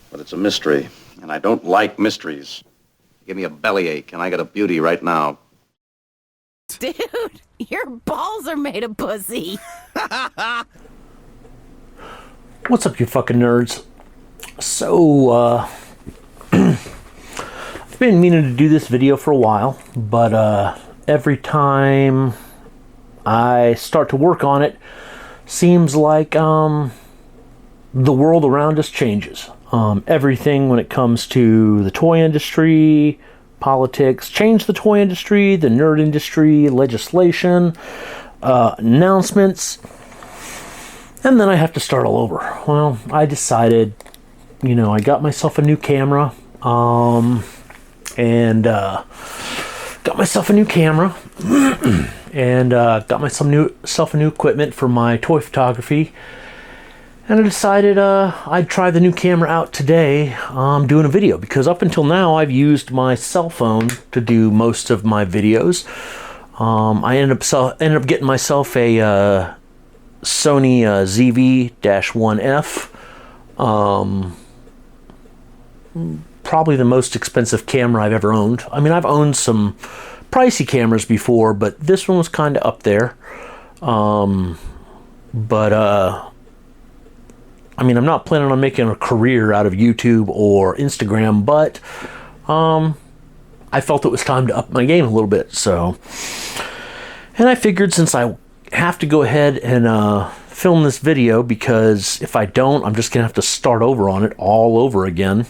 but it's a mystery, and I don't like mysteries. Give me a bellyache, and I got a beauty right now. Dude, your balls are made of pussy. What's up, you fucking nerds? So, I've been meaning to do this video for a while, but every time I start to work on it, seems like the world around us changes. Everything when it comes to the toy industry, politics, change the toy industry, the nerd industry, legislation, announcements, and then I have to start all over. Well, I decided, I got myself a new camera, and got myself a new equipment for my toy photography. And I decided I'd try the new camera out today, doing a video, because up until now I've used my cell phone to do most of my videos. I ended up getting myself a Sony ZV-1F, probably the most expensive camera I've ever owned. I mean, I've owned some pricey cameras before, but this one was kind of up there. I mean, I'm not planning on making a career out of YouTube or Instagram, but I felt it was time to up my game a little bit. And I figured, since I have to go ahead and film this video, because if I don't, I'm just gonna have to start over on it all over again.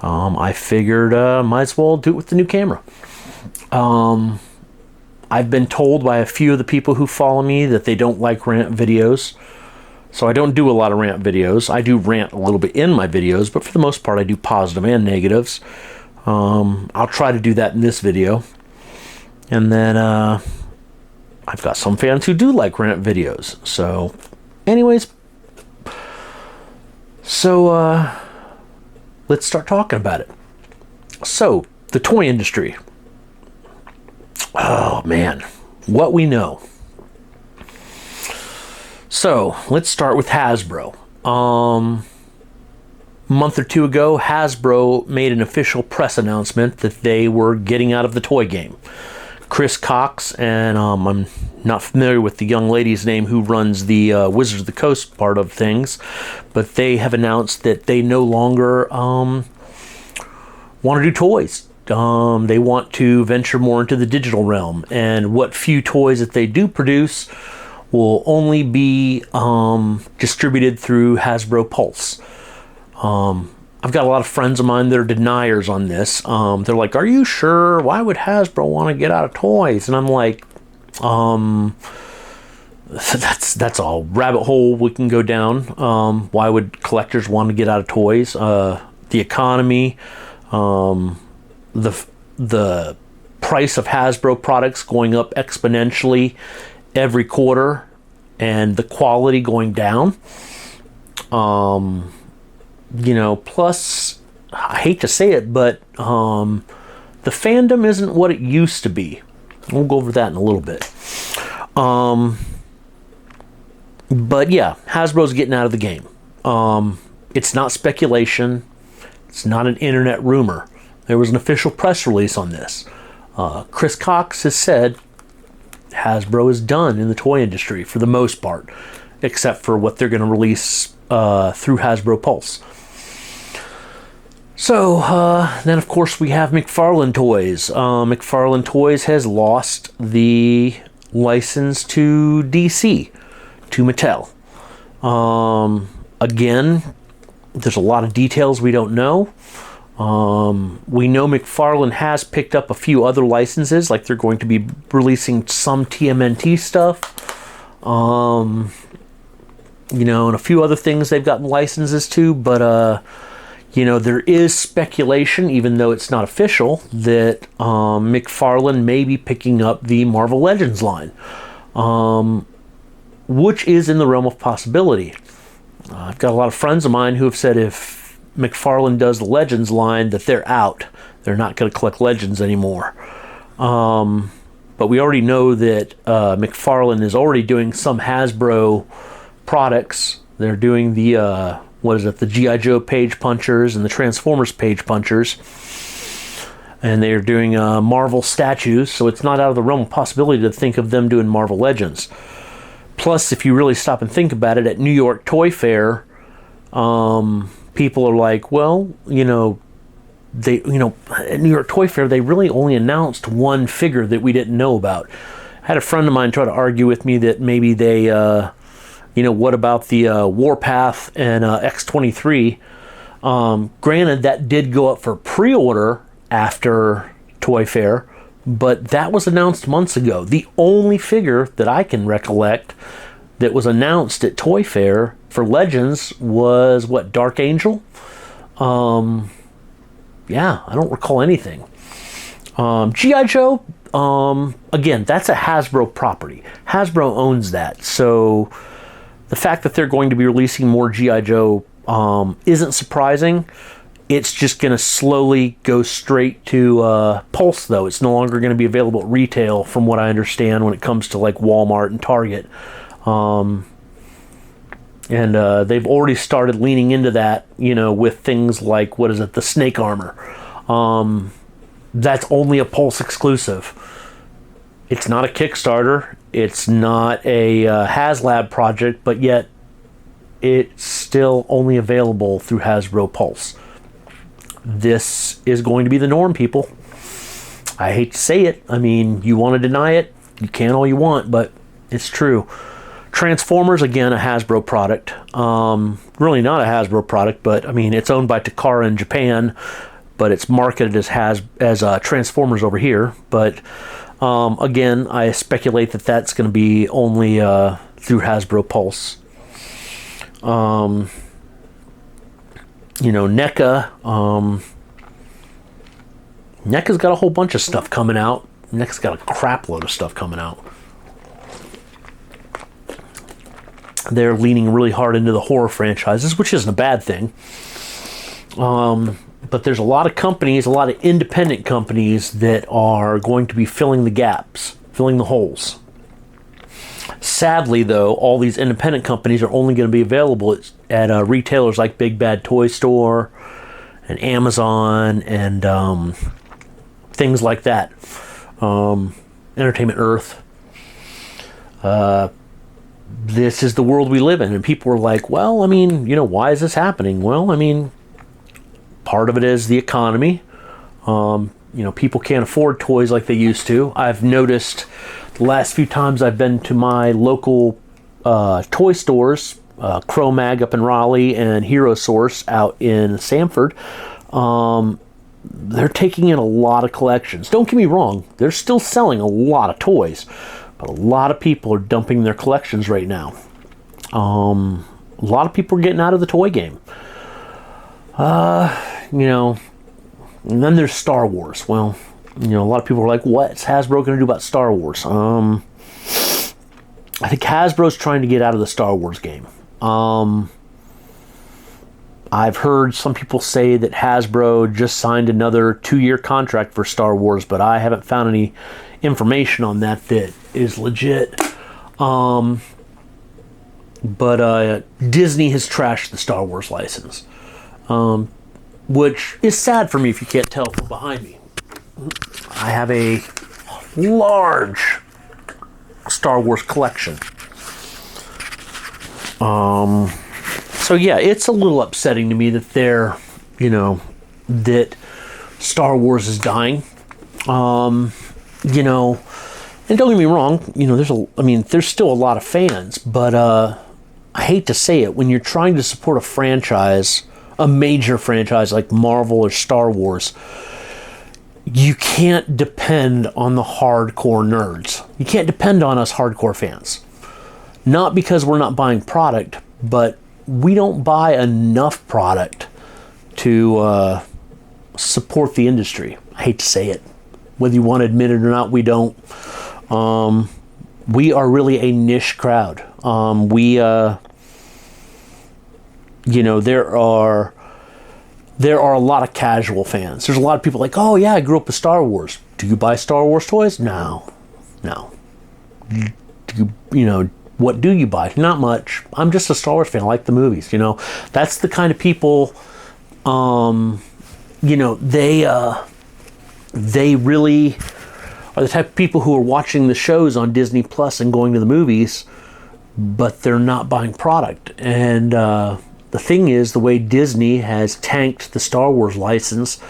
I figured might as well do it with the new camera. I've been told by a few of the people who follow me that they don't like rant videos. So I don't do a lot of rant videos. I do rant a little bit in my videos, but for the most part I do positive and negatives. I'll try to do that in this video. And then I've got some fans who do like rant videos. So anyways, let's start talking about it. So, the toy industry. Oh man, what we know. So, let's start with Hasbro. A month or two ago, Hasbro made an official press announcement that they were getting out of the toy game. Chris Cox, and I'm not familiar with the young lady's name who runs the Wizards of the Coast part of things, but they have announced that they no longer want to do toys. They want to venture more into the digital realm, and what few toys that they do produce will only be distributed through Hasbro Pulse. I've got a lot of friends of mine that are deniers on this. They're like, "Are you sure? Why would Hasbro want to get out of toys?" And I'm like, that's a rabbit hole we can go down. Why would collectors want to get out of toys? The economy, the price of Hasbro products going up exponentially every quarter, and the quality going down. Plus, I hate to say it, but the fandom isn't what it used to be. We'll go over that in a little bit. But yeah, Hasbro's getting out of the game. It's not speculation. It's not an internet rumor. There was an official press release on this. Chris Cox has said Hasbro is done in the toy industry for the most part, except for what they're going to release through Hasbro Pulse. So, then of course we have McFarlane Toys. McFarlane Toys has lost the license to DC, to Mattel. Again, there's a lot of details we don't know. We know McFarlane has picked up a few other licenses, like they're going to be releasing some TMNT stuff. And a few other things they've gotten licenses to, but there is speculation, even though it's not official, that McFarlane may be picking up the Marvel Legends line, which is in the realm of possibility. I've got a lot of friends of mine who have said if McFarlane does the Legends line, that they're out. They're not going to collect Legends anymore. But we already know that McFarlane is already doing some Hasbro products. They're doing the what is it, the G.I. Joe page punchers and the Transformers page punchers. And they're doing Marvel statues, so it's not out of the realm of possibility to think of them doing Marvel Legends. Plus, if you really stop and think about it, at New York Toy Fair, people are like, well, at New York Toy Fair, they really only announced one figure that we didn't know about. I had a friend of mine try to argue with me that maybe they, what about the Warpath and X-23? Granted, that did go up for pre-order after Toy Fair, but that was announced months ago. The only figure that I can recollect that was announced at Toy Fair for Legends was, Dark Angel? Yeah, I don't recall anything. G.I. Joe, again, that's a Hasbro property. Hasbro owns that, so the fact that they're going to be releasing more G.I. Joe isn't surprising. It's just going to slowly go straight to Pulse, though. It's no longer going to be available at retail, from what I understand, when it comes to like Walmart and Target. And they've already started leaning into that, with things like, the Snake Armor. That's only a Pulse exclusive. It's not a Kickstarter. It's not a HasLab project, but yet it's still only available through Hasbro Pulse. This is going to be the norm, people. I hate to say it. I mean, you want to deny it, you can all you want, but it's true. Transformers, again, a Hasbro product. Really not a Hasbro product, but I mean, it's owned by Takara in Japan, but it's marketed as Transformers over here. But again, I speculate that that's going to be only through Hasbro Pulse. NECA. NECA's got a whole bunch of stuff coming out. NECA's got a crap load of stuff coming out. They're leaning really hard into the horror franchises, which isn't a bad thing. But there's a lot of companies, a lot of independent companies that are going to be filling the gaps, filling the holes. Sadly, though, all these independent companies are only going to be available at retailers like Big Bad Toy Store and Amazon and things like that. Entertainment Earth. This is the world we live in. And people are like, well, I mean, why is this happening? Well, I mean, part of it is the economy. People can't afford toys like they used to. I've noticed the last few times I've been to my local toy stores, Cro-Mag up in Raleigh and Hero Source out in Sanford, they're taking in a lot of collections. Don't get me wrong, they're still selling a lot of toys, but a lot of people are dumping their collections right now. A lot of people are getting out of the toy game. And then there's Star Wars. Well, a lot of people are like, what's Hasbro going to do about Star Wars? I think Hasbro's trying to get out of the Star Wars game. I've heard some people say that Hasbro just signed another 2-year contract for Star Wars, but I haven't found any information on that is legit. But Disney has trashed the Star Wars license, which is sad for me if you can't tell from behind me. I have a large Star Wars collection. So yeah, it's a little upsetting to me that that Star Wars is dying. And don't get me wrong, there's still a lot of fans, but I hate to say it, when you're trying to support a franchise, a major franchise like Marvel or Star Wars, you can't depend on the hardcore nerds. You can't depend on us hardcore fans. Not because we're not buying product, but we don't buy enough product to support the industry. I hate to say it. Whether you want to admit it or not, we don't. We are really a niche crowd. There are a lot of casual fans. There's a lot of people like, oh yeah, I grew up with Star Wars. Do you buy Star Wars toys? No. what do you buy? Not much. I'm just a Star Wars fan. I like the movies, you know. That's the kind of people, you know, they really are the type of people who are watching the shows on Disney Plus and going to the movies, but they're not buying product. And the thing is, the way Disney has tanked the Star Wars license,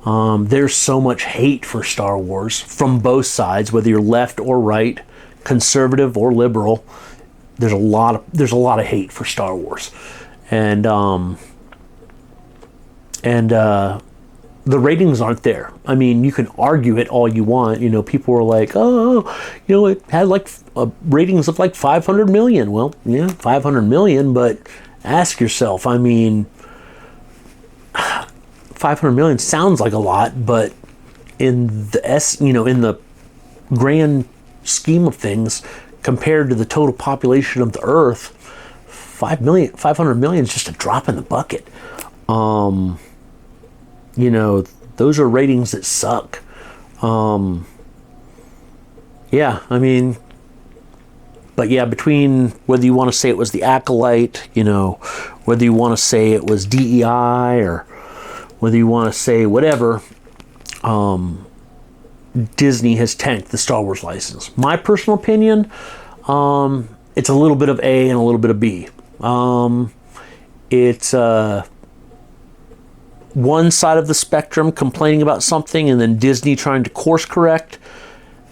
there's so much hate for Star Wars from both sides, whether you're left or right, conservative or liberal. There's a lot of hate for Star Wars, and the ratings aren't there. I mean, you can argue it all you want. You know, people are like, oh, you know, it had like ratings of like 500 million. Well, yeah, 500 million, but ask yourself, I mean, 500 million sounds like a lot, but in the grand scheme of things, compared to the total population of the Earth, 500 million is just a drop in the bucket. You know, those are ratings that suck. Yeah, I mean, but yeah, between whether you want to say it was the Acolyte, you know, whether you want to say it was DEI, or whether you want to say whatever, Disney has tanked the Star Wars license. My personal opinion, it's a little bit of A and a little bit of B. It's one side of the spectrum complaining about something, and then Disney trying to course correct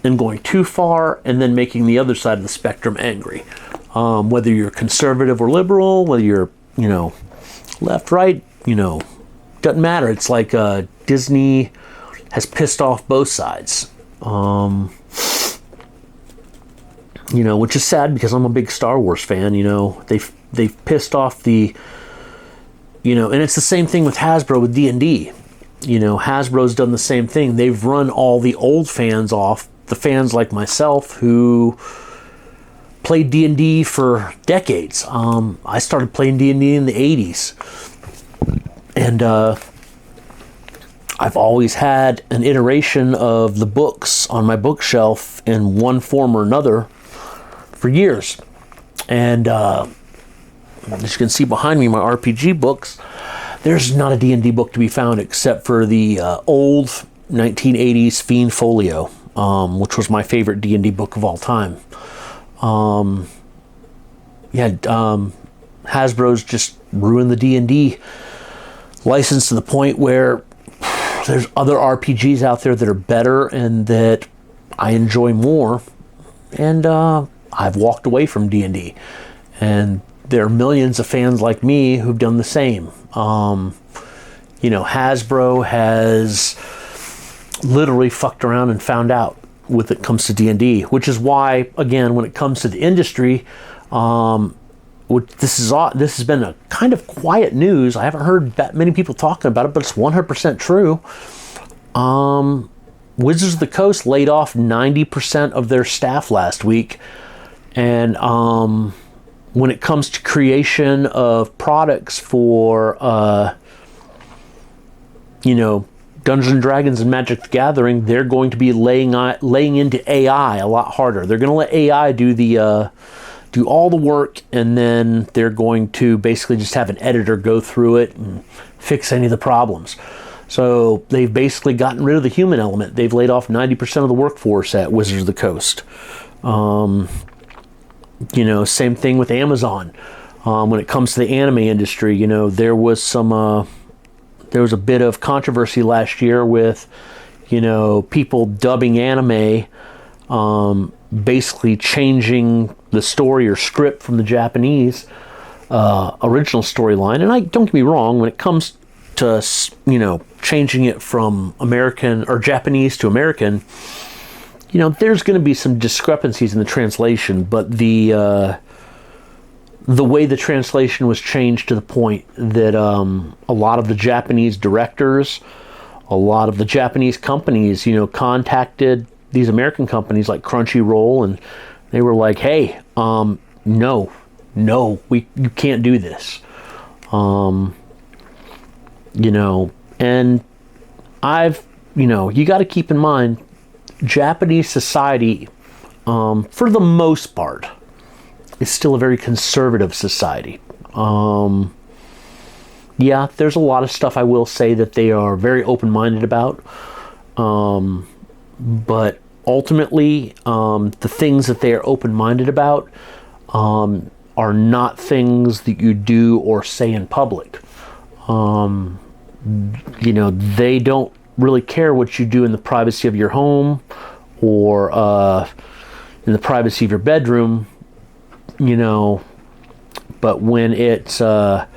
and going too far, and then making the other side of the spectrum angry. Whether you're conservative or liberal, whether you're, you know, left, right, you know, doesn't matter. It's like Disney has pissed off both sides. You know, which is sad because I'm a big Star Wars fan. You know, they've pissed off the, you know, and it's the same thing with Hasbro with D&D. You know, Hasbro's done the same thing. They've run all the old fans off, the fans like myself who played D&D for decades. I started playing D&D in the 80s. And I've always had an iteration of the books on my bookshelf in one form or another for years. And as you can see behind me, my RPG books, there's not a D&D book to be found except for the old 1980s Fiend Folio, which was my favorite D&D book of all time. Hasbro's just ruined the D&D license to the point where there's other RPGs out there that are better and that I enjoy more, and I've walked away from D&D. And there are millions of fans like me who've done the same. You know, Hasbro has literally fucked around and found out when it comes to D&D, which is why, again, when it comes to the industry, this has been a kind of quiet news. I haven't heard that many people talking about it, but it's 100% true. Wizards of the Coast laid off 90% of their staff last week, and when it comes to creation of products for, you know, Dungeons and Dragons and Magic the Gathering, they're going to be laying into AI a lot harder. They're going to let AI do all the work, and then they're going to basically just have an editor go through it and fix any of the problems. So they've basically gotten rid of the human element. They've laid off 90% of the workforce at Wizards of the Coast. You know, same thing with Amazon. When it comes to the anime industry, you know, there was a bit of controversy last year with, you know, people dubbing anime, basically changing the story or script from the Japanese original storyline. And don't get me wrong, when it comes to, you know, changing it from American or Japanese to American, you know, there's going to be some discrepancies in the translation, but the way the translation was changed to the point that a lot of the Japanese directors, a lot of the Japanese companies, you know, contacted these American companies like Crunchyroll, and they were like, "Hey, no, you can't do this." You know, and you got to keep in mind, Japanese society, for the most part, is still a very conservative society. Yeah, there's a lot of stuff I will say that they are very open-minded about. But ultimately, the things that they are open-minded about are not things that you do or say in public. They don't really care what you do in the privacy of your home or in the privacy of your bedroom, but when it's out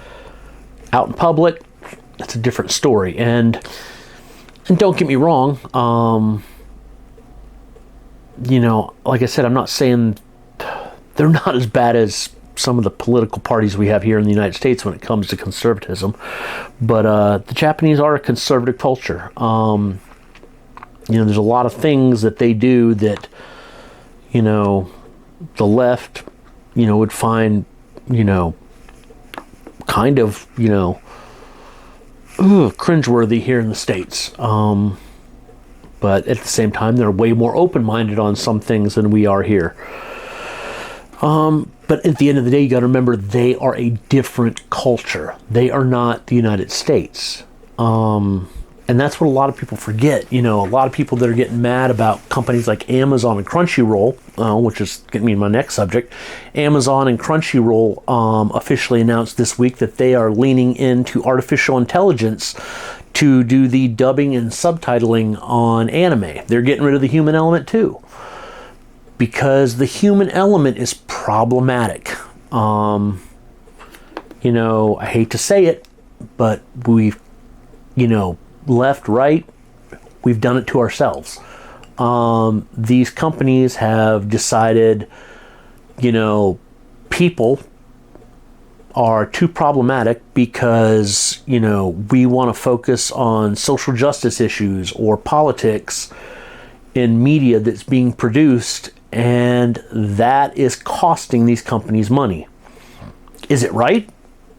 in public, it's a different story. And don't get me wrong, like I said, I'm not saying they're not as bad as some of the political parties we have here in the United States when it comes to conservatism, but the Japanese are a conservative culture. There's a lot of things that they do that, the left, would find, kind of, cringeworthy here in the States. But at the same time, they're way more open-minded on some things than we are here. But at the end of the day, you got to remember they are a different culture. They are not the United States. And that's what a lot of people forget. A lot of people that are getting mad about companies like Amazon and Crunchyroll, which is getting me to my next subject. Amazon and Crunchyroll officially announced this week that they are leaning into artificial intelligence to do the dubbing and subtitling on anime. They're getting rid of the human element too, because the human element is problematic. I hate to say it, but we've, left, right, we've done it to ourselves. These companies have decided, people are too problematic because, we want to focus on social justice issues or politics in media that's being produced, and that is costing these companies money. Is it right?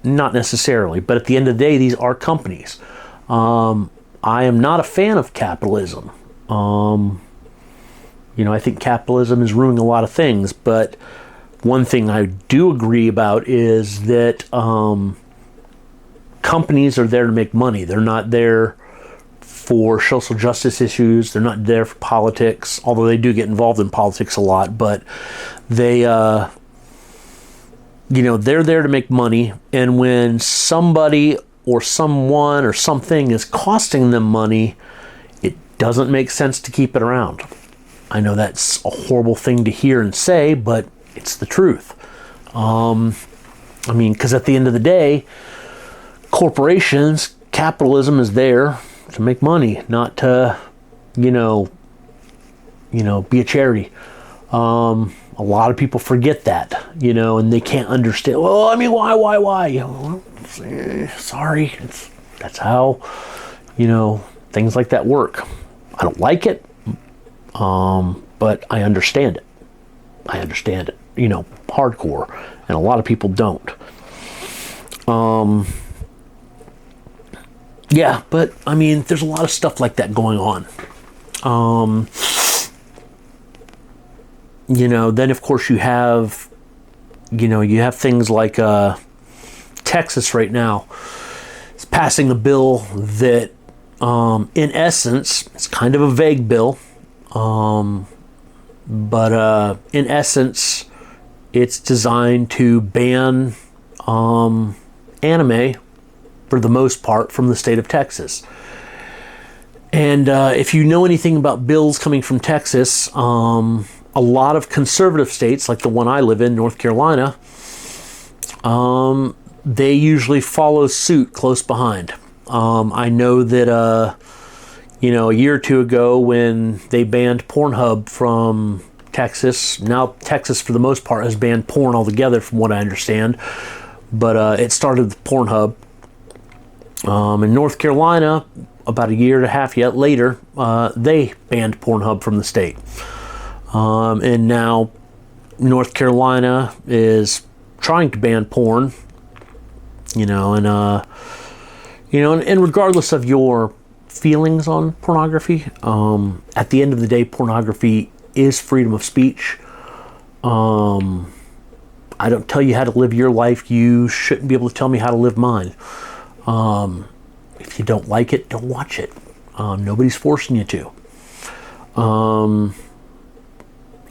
Not necessarily, but at the end of the day, these are companies. I am not a fan of capitalism. I think capitalism is ruining a lot of things, but one thing I do agree about is that companies are there to make money. They're not there for social justice issues. They're not there for politics, although they do get involved in politics a lot, but they, they're there to make money. And when somebody or someone or something is costing them money, it doesn't make sense to keep it around. I know that's a horrible thing to hear and say, but it's the truth. Because at the end of the day, corporations, capitalism is there to make money, not to, be a charity. A lot of people forget that, and they can't understand. Well, why? Sorry, that's how, things like that work. I don't like it, but I understand it. Hardcore, and a lot of people don't. Yeah, but there's a lot of stuff like that going on. Then of course you have things like Texas right now is passing a bill that, in essence, it's kind of a vague bill, but in essence, it's designed to ban anime for the most part from the state of Texas. And if you know anything about bills coming from Texas, a lot of conservative states, like the one I live in, North Carolina, they usually follow suit close behind. I know that, a year or two ago when they banned Pornhub from Texas, now Texas for the most part has banned porn altogether from what I understand, but it started with Pornhub. In North Carolina, about a year and a half yet later, they banned Pornhub from the state. And now North Carolina is trying to ban porn, and regardless of your feelings on pornography, at the end of the day, pornography is freedom of speech. I don't tell you how to live your life. You shouldn't be able to tell me how to live mine. If you don't like it, don't watch it. Nobody's forcing you to.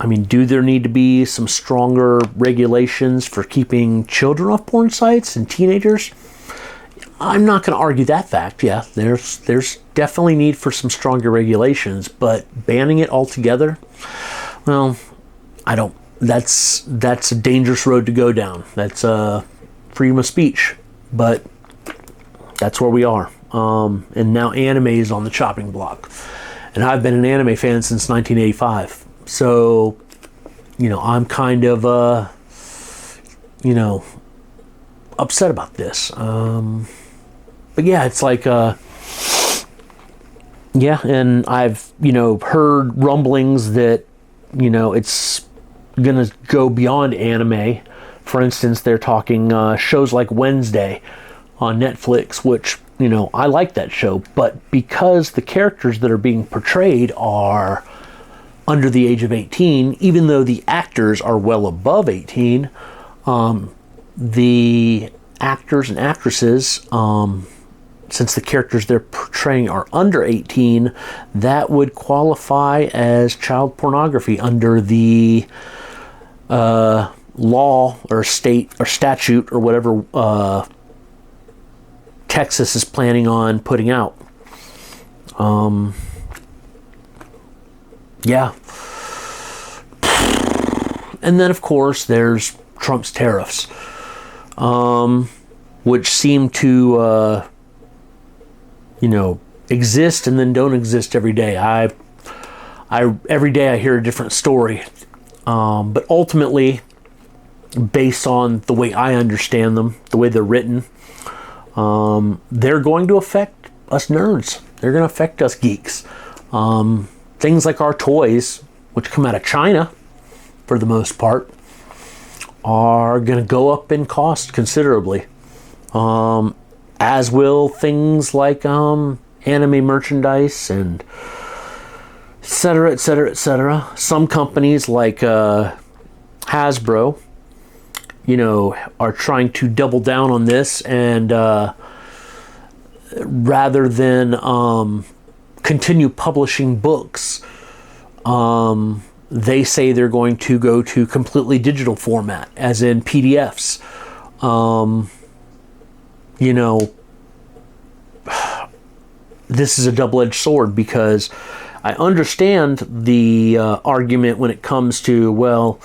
I mean, do there need to be some stronger regulations for keeping children off porn sites and teenagers? I'm not going to argue that fact. Yeah, there's definitely need for some stronger regulations, but banning it altogether, well, I don't. That's a dangerous road to go down. That's freedom of speech, but that's where we are. And now anime is on the chopping block, and I've been an anime fan since 1985. So, I'm kind of upset about this. But yeah, it's like, and I've, heard rumblings that, it's going to go beyond anime. For instance, they're talking shows like Wednesday on Netflix, which, I like that show. But because the characters that are being portrayed are under the age of 18, even though the actors are well above 18, the actors and actresses, since the characters they're portraying are under 18, that would qualify as child pornography under the law or state or statute or whatever Texas is planning on putting out. Yeah. And then, of course, there's Trump's tariffs, which seem to exist and then don't exist every day. I every day I hear a different story, but ultimately, based on the way I understand them, the way they're written, they're going to affect us nerds. They're going to affect us geeks. Things like our toys, which come out of China for the most part, are going to go up in cost considerably. As will things like anime merchandise and et cetera, et cetera, et cetera. Some companies like Hasbro, are trying to double down on this, and rather than continue publishing books, they say they're going to go to completely digital format, as in PDFs. This is a double-edged sword, because I understand the argument when it comes to, well,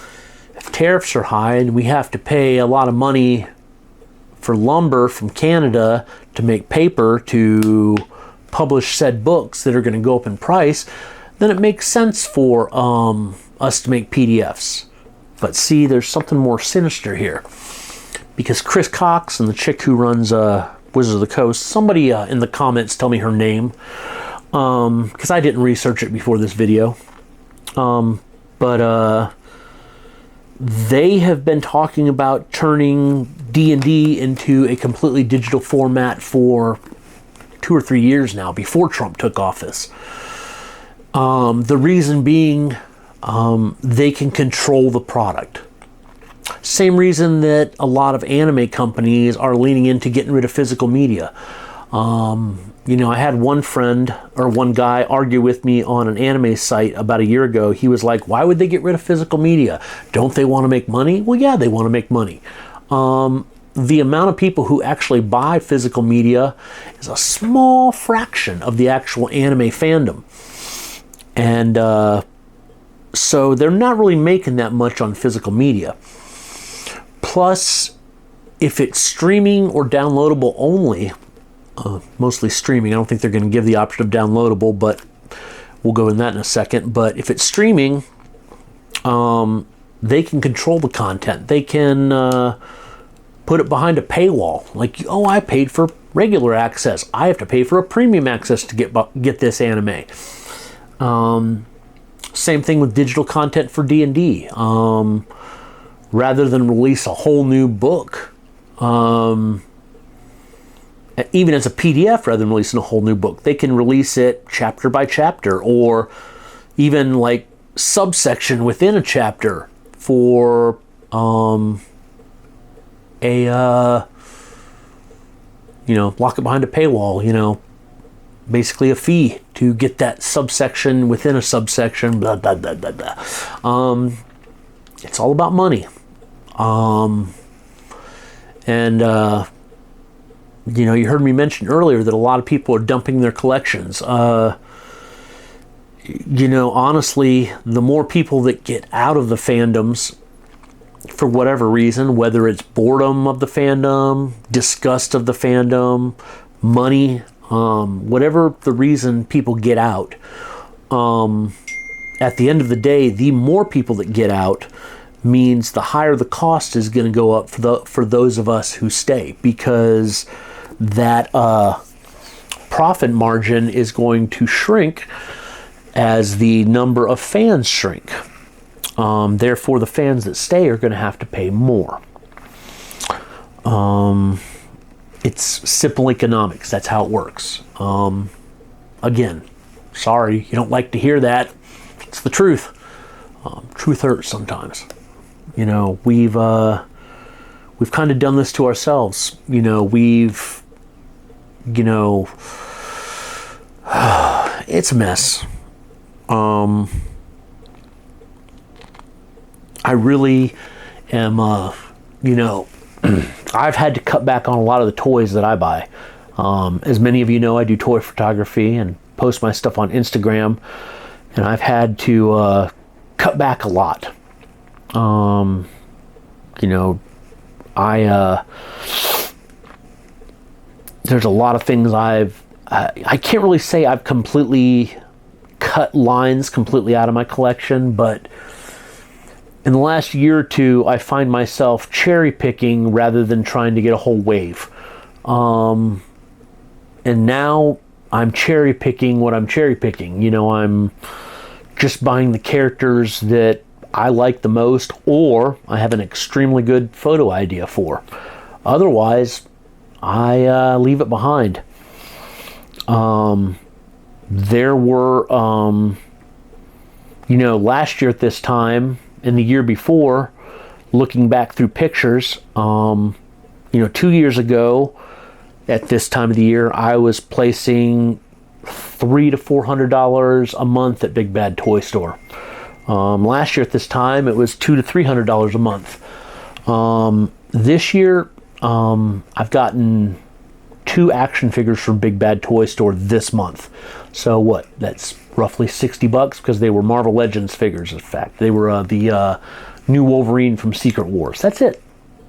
if tariffs are high and we have to pay a lot of money for lumber from Canada to make paper to publish said books that are going to go up in price, then it makes sense for us to make PDFs. But see, there's something more sinister here, because Chris Cox and the chick who runs Wizards of the Coast, somebody in the comments tell me her name, because I didn't research it before this video, but they have been talking about turning D&D into a completely digital format for 2 or 3 years now, before Trump took office. The reason being, they can control the product. Same reason that a lot of anime companies are leaning into getting rid of physical media. I had one friend or one guy argue with me on an anime site about a year ago. He was like, why would they get rid of physical media? Don't they want to make money? Well, yeah, they want to make money. The amount of people who actually buy physical media is a small fraction of the actual anime fandom. And so they're not really making that much on physical media. Plus, if it's streaming or downloadable only, mostly streaming, I don't think they're going to give the option of downloadable, but we'll go in that in a second. But if it's streaming, they can control the content. They can put it behind a paywall. Like, oh, I paid for regular access. I have to pay for a premium access to get this anime. Same thing with digital content for D&D. Rather than release a whole new book, even as a PDF, rather than releasing a whole new book, they can release it chapter by chapter, or even like subsection within a chapter for a, lock it behind a paywall, basically a fee to get that subsection within a subsection, blah, blah, blah, blah, blah. It's all about money. You heard me mention earlier that a lot of people are dumping their collections. Honestly, the more people that get out of the fandoms for whatever reason, whether it's boredom of the fandom, disgust of the fandom, money, whatever the reason people get out, at the end of the day, the more people that get out means the higher the cost is going to go up for those of us who stay, because that profit margin is going to shrink as the number of fans shrink. Therefore, the fans that stay are going to have to pay more. It's simple economics. That's how it works. Again, sorry, you don't like to hear that. It's the truth. Truth hurts sometimes. We've kind of done this to ourselves. It's a mess. I really am, I've had to cut back on a lot of the toys that I buy. As many of you know, I do toy photography and post my stuff on Instagram, and I've had to cut back a lot. There's a lot of things I can't really say I've completely cut lines completely out of my collection, but in the last year or two, I find myself cherry picking rather than trying to get a whole wave. And now I'm cherry picking what I'm cherry picking. I'm just buying the characters that I like the most, or I have an extremely good photo idea for. Otherwise, I leave it behind. There were, last year at this time, and the year before, looking back through pictures, 2 years ago, at this time of the year, I was placing $300 to $400 a month at Big Bad Toy Store. Last year at this time, it was $200 to $300 a month. This year, I've gotten 2 action figures from Big Bad Toy Store this month. So what? That's roughly $60 because they were Marvel Legends figures. In fact, they were the new Wolverine from Secret Wars. That's it.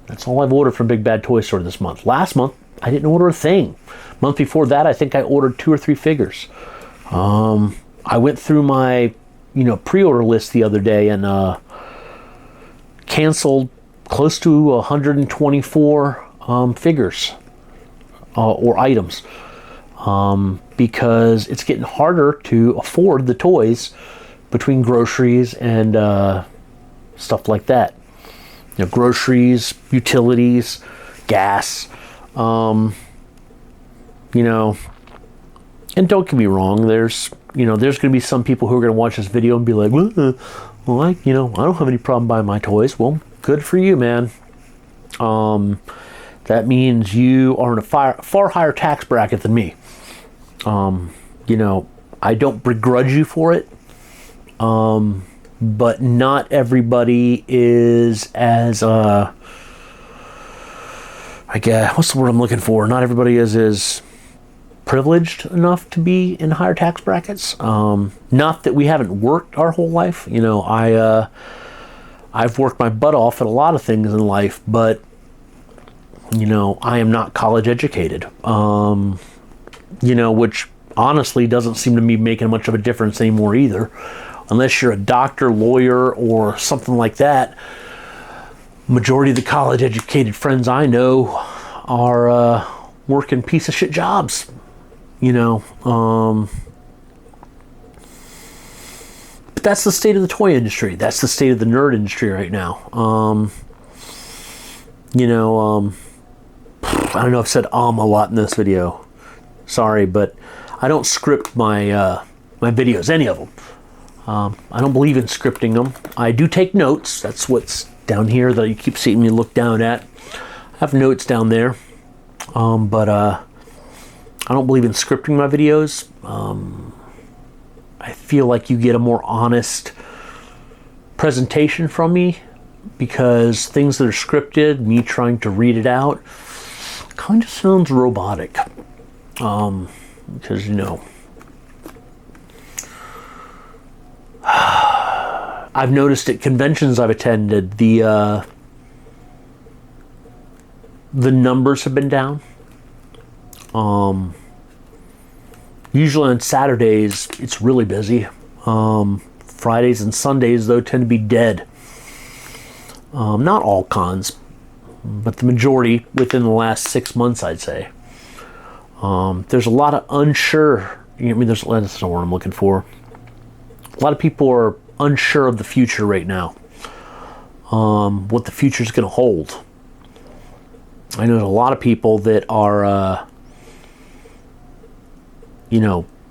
That's all I've ordered from Big Bad Toy Store this month. Last month, I didn't order a thing. Month before that, I think I ordered 2 or 3 figures. I went through my pre-order list the other day and canceled close to 124 figures or items, because it's getting harder to afford the toys between groceries and stuff like that. Groceries, utilities, gas, and don't get me wrong, there's going to be some people who are going to watch this video and be like, I don't have any problem buying my toys. Well, good for you, man. That means you are in a far higher tax bracket than me. I don't begrudge you for it. But not everybody is as, I guess, what's the word I'm looking for? Not everybody is as privileged enough to be in higher tax brackets. Not that we haven't worked our whole life. I've worked my butt off at a lot of things in life, but I am not college educated. Which honestly doesn't seem to be making much of a difference anymore either. Unless you're a doctor, lawyer, or something like that. Majority of the college educated friends I know are working piece of shit jobs. But that's the state of the toy industry. That's the state of the nerd industry right now. I don't know if I've said a lot in this video. Sorry, but I don't script my my videos, any of them. I don't believe in scripting them. I do take notes. That's what's down here that you keep seeing me look down at. have notes down there, but I don't believe in scripting my videos. I feel like you get a more honest presentation from me, because things that are scripted, me trying to read it out, kind of sounds robotic. Because, I've noticed at conventions I've attended, the numbers have been down. Usually on Saturdays, it's really busy. Fridays and Sundays, though, tend to be dead. Not all cons, but the majority within the last 6 months, I'd say. There's a lot of unsure. That's not what I'm looking for. A lot of people are unsure of the future right now. What the future is going to hold. I know there's a lot of people that are,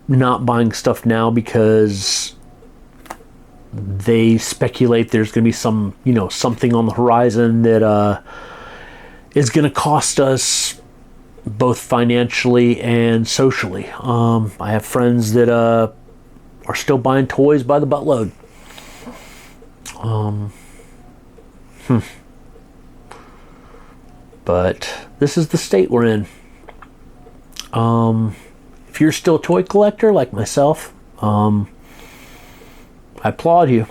not buying stuff now because they speculate there's going to be some, something on the horizon that is going to cost us both financially and socially. I have friends that are still buying toys by the buttload. But this is the state we're in. If you're still a toy collector like myself, I applaud you.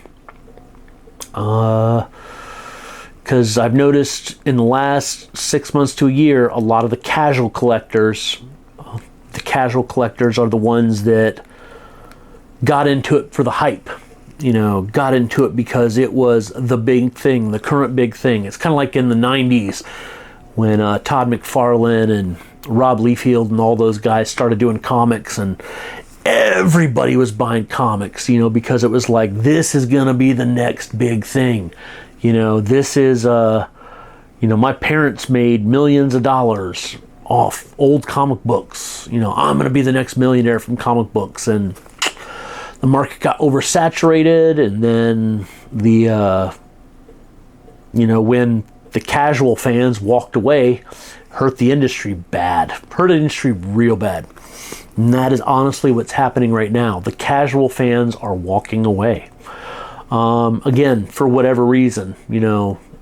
Because I've noticed in the last 6 months to a year, a lot of the casual collectors are the ones that got into it for the hype. Got into it because it was the big thing, the current big thing. It's kind of like in the 90s when Todd McFarlane and Rob Liefeld and all those guys started doing comics, and everybody was buying comics, because it was like, this is going to be the next big thing. This is, my parents made millions of dollars off old comic books. I'm going to be the next millionaire from comic books. And the market got oversaturated, and then when the casual fans walked away, hurt the industry real bad. And that is honestly what's happening right now. The casual fans are walking away. Again, for whatever reason,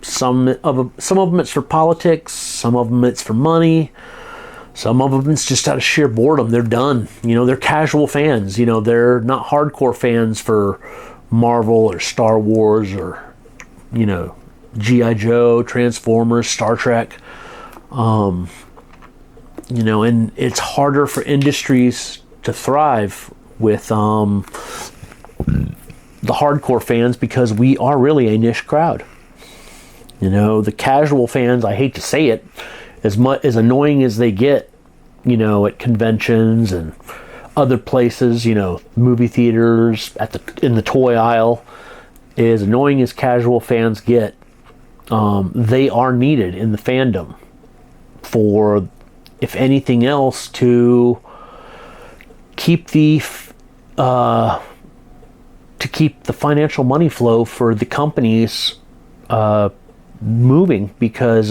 some of them it's for politics, some of them it's for money, some of them it's just out of sheer boredom. They're done. They're casual fans. They're not hardcore fans for Marvel or Star Wars or, G.I. Joe, Transformers, Star Trek. And it's harder for industries to thrive with the hardcore fans, because we are really a niche crowd. The casual fans, I hate to say it, as annoying as they get, at conventions and other places, movie theaters, in the toy aisle, as annoying as casual fans get, they are needed in the fandom for, if anything else, to keep the financial money flow for the companies moving, because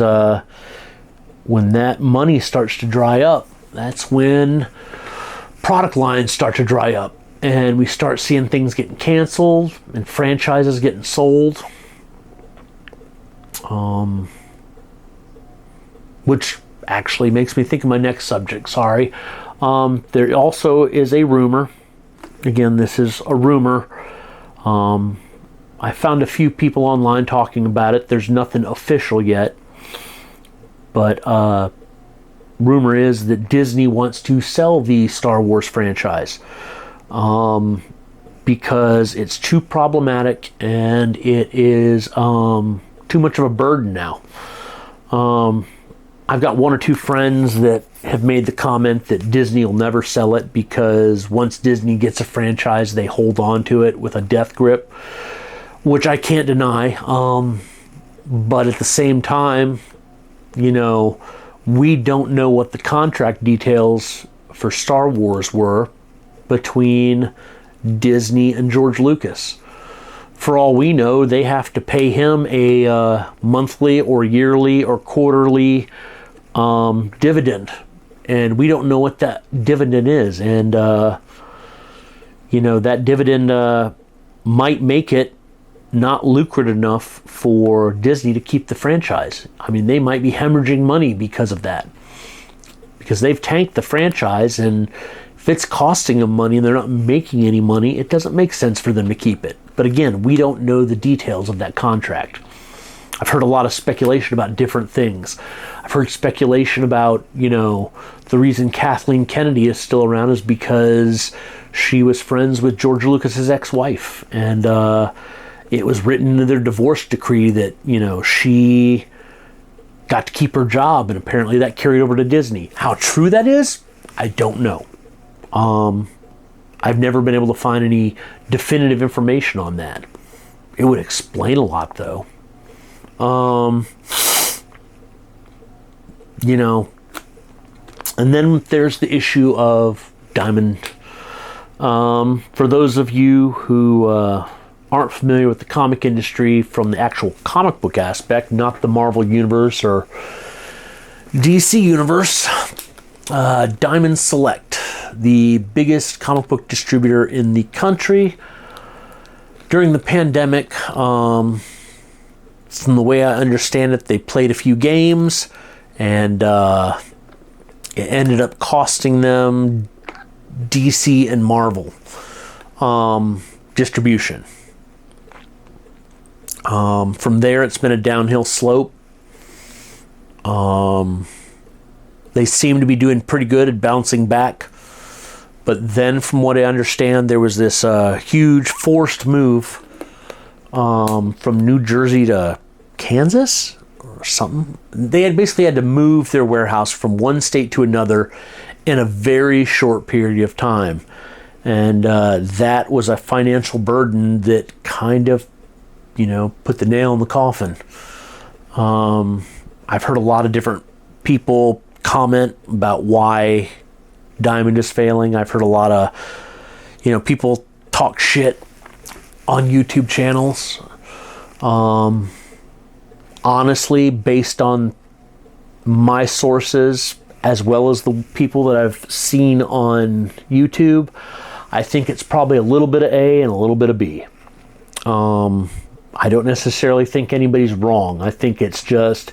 when that money starts to dry up, that's when product lines start to dry up, and we start seeing things getting canceled and franchises getting sold, which actually makes me think of my next subject. Sorry. There also is a rumor. Again, this is a rumor. I found a few people online talking about it. There's nothing official yet. But rumor is that Disney wants to sell the Star Wars franchise. Because it's too problematic and it is too much of a burden now. I've got one or two friends that have made the comment that Disney will never sell it, because once Disney gets a franchise, they hold on to it with a death grip, which I can't deny. But at the same time, we don't know what the contract details for Star Wars were between Disney and George Lucas for all we know, they have to pay him a monthly or yearly or quarterly dividend. And we don't know what that dividend is. And, that dividend might make it not lucrative enough for Disney to keep the franchise. I mean, they might be hemorrhaging money because of that. Because they've tanked the franchise, and if it's costing them money and they're not making any money, it doesn't make sense for them to keep it. But again, we don't know the details of that contract. I've heard a lot of speculation about different things. I've heard speculation about, the reason Kathleen Kennedy is still around is because she was friends with George Lucas's ex-wife. And it was written into their divorce decree that, she got to keep her job, and apparently that carried over to Disney. How true that is, I don't know. I've never been able to find any definitive information on that. It would explain a lot, though. And then there's the issue of Diamond. For those of you who aren't familiar with the comic industry from the actual comic book aspect, not the Marvel Universe or DC Universe, Diamond Select, the biggest comic book distributor in the country. During the pandemic, from the way I understand it, they played a few games, and it ended up costing them DC and Marvel distribution. From there, it's been a downhill slope. They seem to be doing pretty good at bouncing back. But then, from what I understand, there was this huge forced move from New Jersey to Kansas or something. They had basically had to move their warehouse from one state to another in a very short period of time. And that was a financial burden that kind of, put the nail in the coffin. I've heard a lot of different people comment about why Diamond is failing. I've heard a lot of, people talk shit on YouTube channels. Honestly, based on my sources, as well as the people that I've seen on YouTube, I think it's probably a little bit of A and a little bit of B. I don't necessarily think anybody's wrong. I think it's just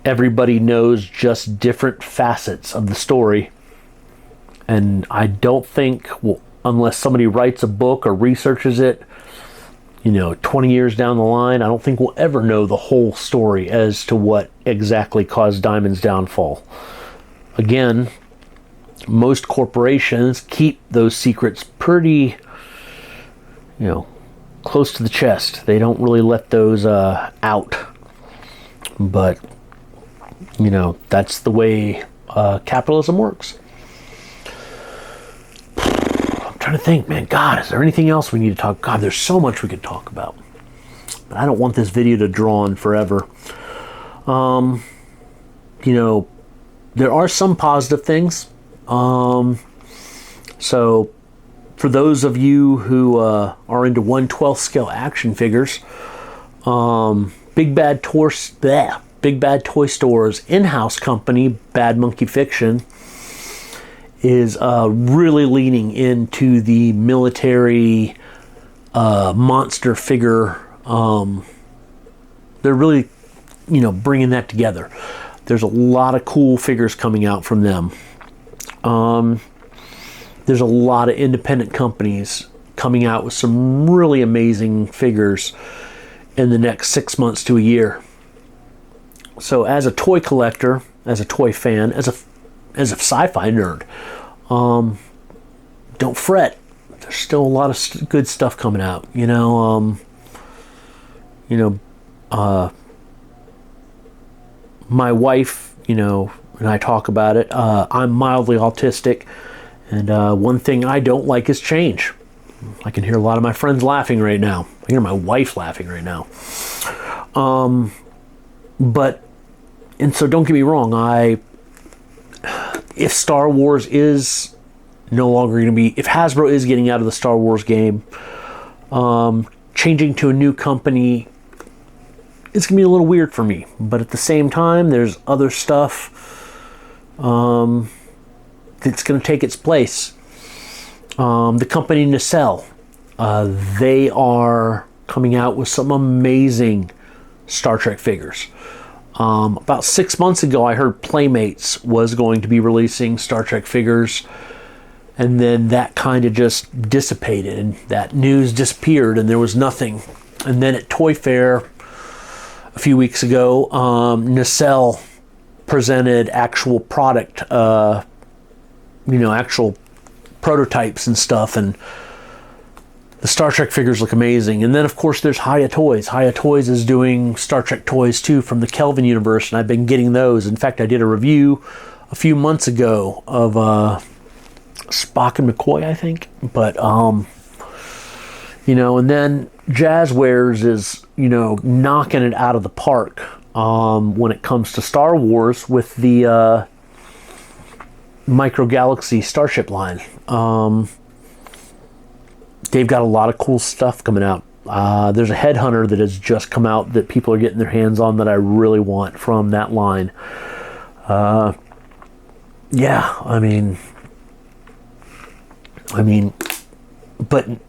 everybody knows just different facets of the story. And I don't think, unless somebody writes a book or researches it, 20 years down the line, I don't think we'll ever know the whole story as to what exactly caused Diamond's downfall. Again, most corporations keep those secrets pretty, close to the chest. They don't really let those out. But, that's the way capitalism works. I'm trying to think, man. God, is there anything else we need to talk? God, there's so much we could talk about. But I don't want this video to draw on forever. There are some positive things. So, for those of you who are into 1/12 scale action figures, Big Bad Toy Store's in-house company, Bad Monkey Fiction, is really leaning into the military monster figure. They're really, bringing that together. There's a lot of cool figures coming out from them. There's a lot of independent companies coming out with some really amazing figures in the next 6 months to a year. So as a toy collector, as a toy fan, as a sci-fi nerd, don't fret. There's still a lot of good stuff coming out. My wife, and I talk about it. I'm mildly autistic, and one thing I don't like is change. I can hear a lot of my friends laughing right now. I hear my wife laughing right now. And so don't get me wrong, if Star Wars is no longer going to be, if Hasbro is getting out of the Star Wars game, changing to a new company, it's going to be a little weird for me. But at the same time, there's other stuff that's going to take its place. The company Nacelle, they are coming out with some amazing Star Trek figures. About 6 months ago, I heard Playmates was going to be releasing Star Trek figures, and then that kind of just dissipated, and that news disappeared, and there was nothing. And then at Toy Fair a few weeks ago, Nacelle presented actual product, actual prototypes and stuff, and the Star Trek figures look amazing. And then, of course, there's Hiya Toys. Hiya Toys is doing Star Trek toys, too, from the Kelvin universe, and I've been getting those. In fact, I did a review a few months ago of Spock and McCoy, I think. But, and then Jazzwares is, knocking it out of the park when it comes to Star Wars with the Micro Galaxy Starship line. They've got a lot of cool stuff coming out. There's a Headhunter that has just come out that people are getting their hands on that I really want from that line. But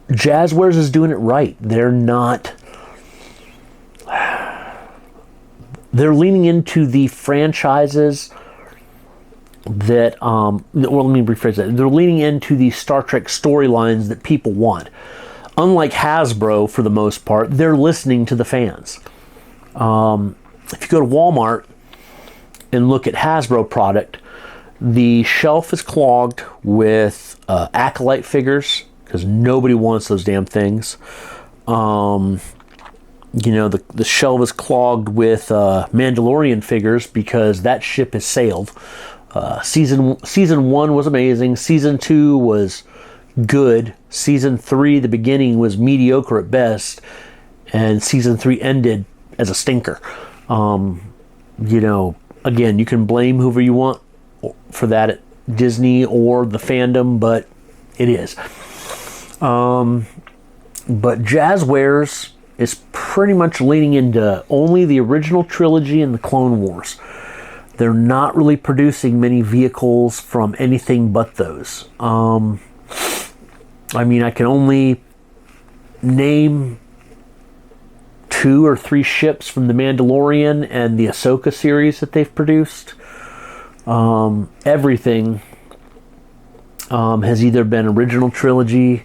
Jazzwares is doing it right. They're leaning into the franchises that, let me rephrase that. They're leaning into the Star Trek storylines that people want. Unlike Hasbro, for the most part, they're listening to the fans. If you go to Walmart and look at Hasbro product, the shelf is clogged with Acolyte figures, because nobody wants those damn things. The shelf is clogged with Mandalorian figures, because that ship has sailed. Season 1 was amazing. Season 2 was good. Season 3, the beginning, was mediocre at best. And Season 3 ended as a stinker. Again, you can blame whoever you want for that at Disney or the fandom, but it is. But Jazzwares is pretty much leaning into only the original trilogy and the Clone Wars. They're not really producing many vehicles from anything but those. I can only name 2 or 3 ships from the Mandalorian and the Ahsoka series that they've produced. Everything has either been original trilogy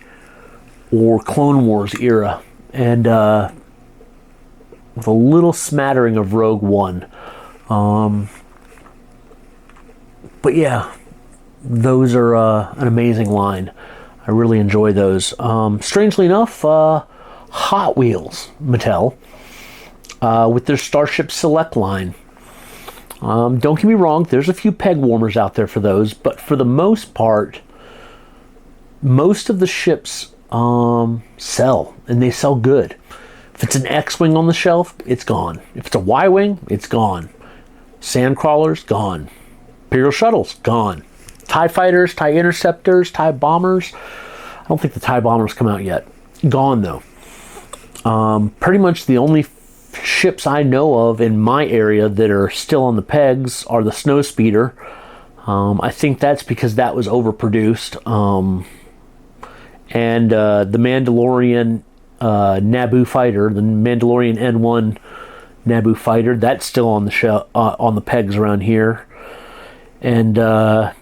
or Clone Wars era, and with a little smattering of Rogue One. But yeah, those are an amazing line. I really enjoy those. Strangely enough, Hot Wheels, Mattel, with their Starship Select line. Don't get me wrong, there's a few peg warmers out there for those, but for the most part, most of the ships sell, and they sell good. If it's an X-Wing on the shelf, it's gone. If it's a Y-Wing, it's gone. Sandcrawlers, gone. Imperial Shuttles, gone. TIE Fighters, TIE Interceptors, TIE Bombers. I don't think the TIE Bombers come out yet. Gone, though. Pretty much the only ships I know of in my area that are still on the pegs are the Snowspeeder. I think that's because that was overproduced. And the Mandalorian Naboo fighter, the Mandalorian N1 Naboo fighter, that's still on the on the pegs around here. And the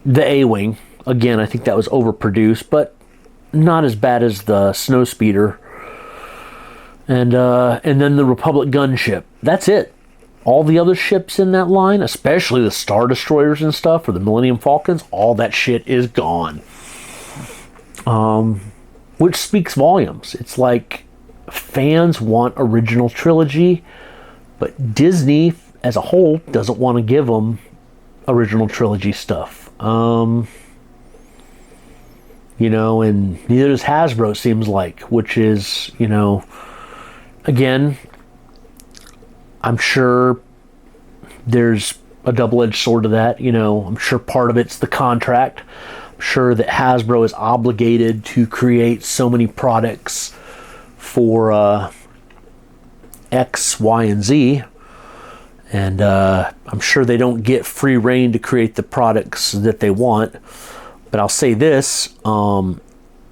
A-Wing, again, I think that was overproduced, but not as bad as the Snowspeeder. And then the Republic gunship. That's it. All the other ships in that line, especially the Star Destroyers and stuff, or the Millennium Falcons, all that shit is gone. Which speaks volumes. It's like fans want original trilogy, but Disney as a whole doesn't want to give them original trilogy stuff. And neither does Hasbro, seems like, which is, again, I'm sure there's a double-edged sword to that. I'm sure part of it's the contract. I'm sure that Hasbro is obligated to create so many products for X, Y, and Z. And I'm sure they don't get free reign to create the products that they want. But I'll say this,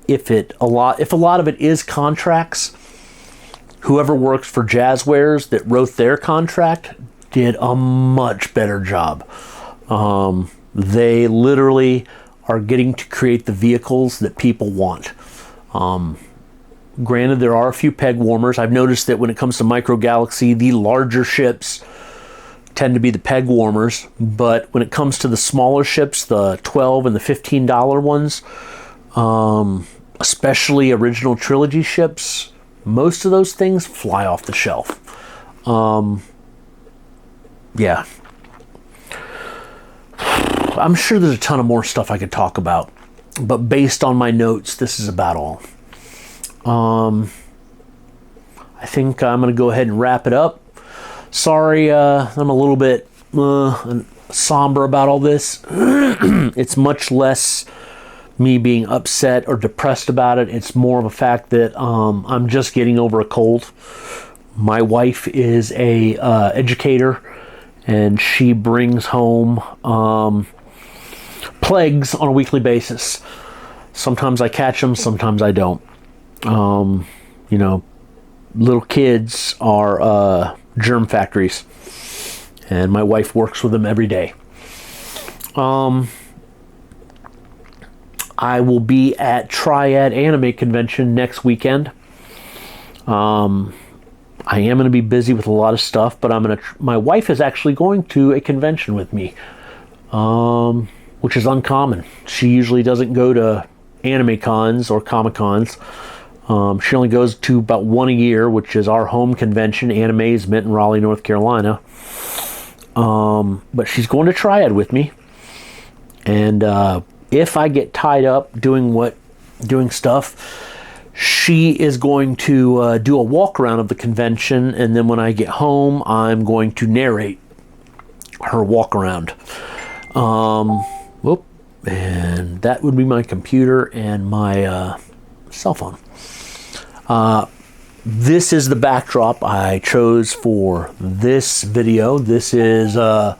if a lot of it is contracts, whoever works for Jazzwares that wrote their contract did a much better job. They literally are getting to create the vehicles that people want. Granted, there are a few peg warmers. I've noticed that when it comes to Micro Galaxy, the larger ships tend to be the peg warmers, but when it comes to the smaller ships, the $12 and the $15 ones, especially original trilogy ships, most of those things fly off the shelf. Yeah. I'm sure there's a ton of more stuff I could talk about, but based on my notes, this is about all. I think I'm going to go ahead and wrap it up. Sorry, I'm a little bit somber about all this. It's much less me being upset or depressed about it. It's more of a fact that I'm just getting over a cold. My wife is a educator, and she brings home plagues on a weekly basis. Sometimes I catch them, sometimes I don't. You know, little kids are germ factories, and my wife works with them every day. I will be at Triad Anime Convention next weekend. I am going to be busy with a lot of stuff, but my wife is actually going to a convention with me, which is uncommon. She usually doesn't go to anime cons or comic cons. She only goes to about one a year, which is our home convention, Anime's meant in Raleigh, North Carolina. But she's going to Triad with me. And if I get tied up doing stuff, she is going to do a walk around of the convention, and then when I get home, I'm going to narrate her walk around. And that would be my computer and my cell phone. This is the backdrop I chose for this video. This is the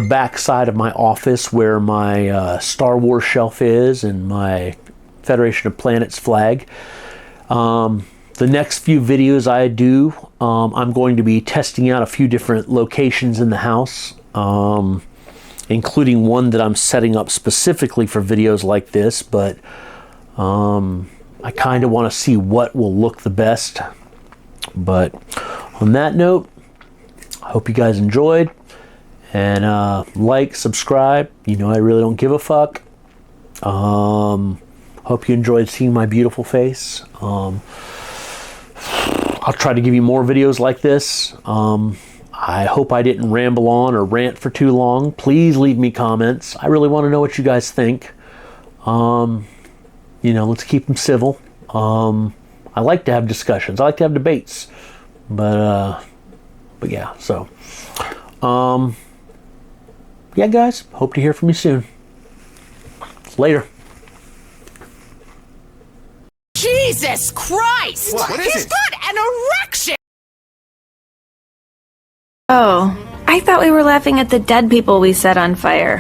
back side of my office where my Star Wars shelf is and my Federation of Planets flag. The next few videos I do, I'm going to be testing out a few different locations in the house, including one that I'm setting up specifically for videos like this, but I kind of want to see what will look the best. But on that note, I hope you guys enjoyed, and like, subscribe. You know I really don't give a fuck. Hope you enjoyed seeing my beautiful face. I'll try to give you more videos like this. I hope I didn't ramble on or rant for too long. Please leave me comments. I really want to know what you guys think. Let's keep them civil. I like to have discussions. I like to have debates. But yeah, so. Yeah, guys. Hope to hear from you soon. Later. Jesus Christ! What is He's it? got an erection! Oh, I thought we were laughing at the dead people we set on fire.